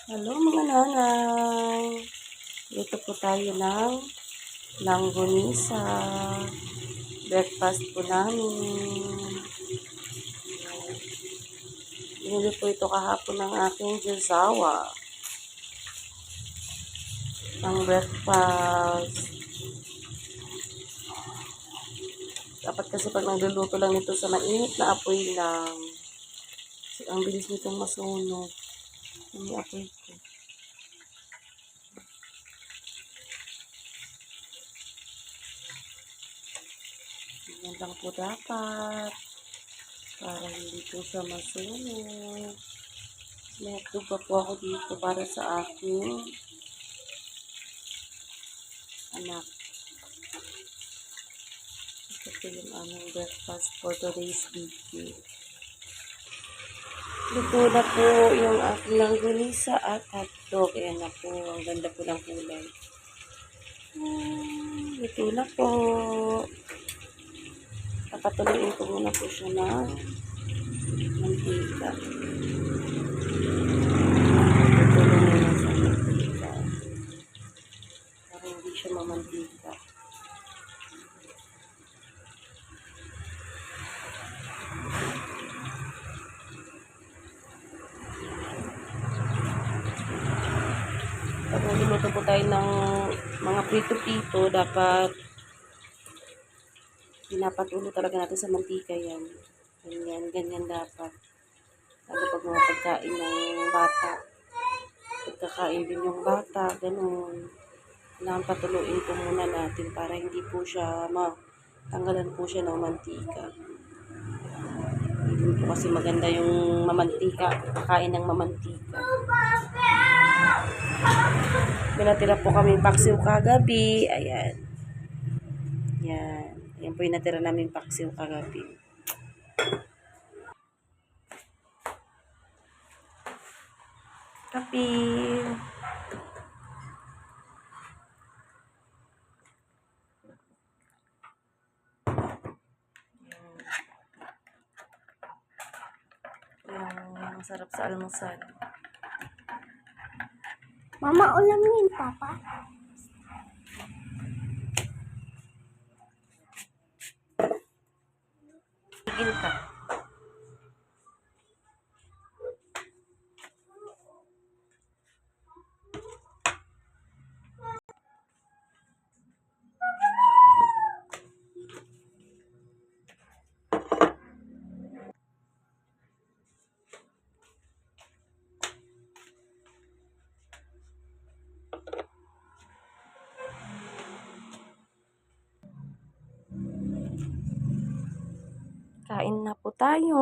Hello mga nanay. Dito po tayo ng langgonisa. Breakfast po namin. Binili po ito kahapon ng aking josawa. Ang breakfast. Dapat kasi pag nagluluto lang nito sa mainit na apoy lang. Kasi ang bilis nitong masunog. Ang apoy ko. Yan lang po dapat. Para hindi po siya masunog. May hotdog pa po ako dito para sa aking anak. Ito po yung aming breakfast for today's video. Luto na po yung aking langgonisa at hotdog. Ayan na po. Ang ganda po ng kulay. Luto na po. Papatuloyin ko muna po siya ng mantika. Tutulong muna sa mantika. Para hindi siya mamantika. Pag nagluluto po tayo ng mga prito-prito, dapat pinapatulo talaga natin sa mantika yan. Ganyan dapat. Lalo pag mga pagkain ng bata. Pagkakain din yung bata, ganun. Kailangan patuluin po muna natin para hindi po siya tanggalan po siya ng mantika. Hindi po kasi maganda yung mamantika, kakain ng mamantika. Pinatira po kami paksiw kagabi. Ayan. Yan. Yan po yung natira namin paksiw kagabi. Kapi. Yung masarap sa almusal. Mama, ulamin, Papa. Tigil ka. Kain na po tayo.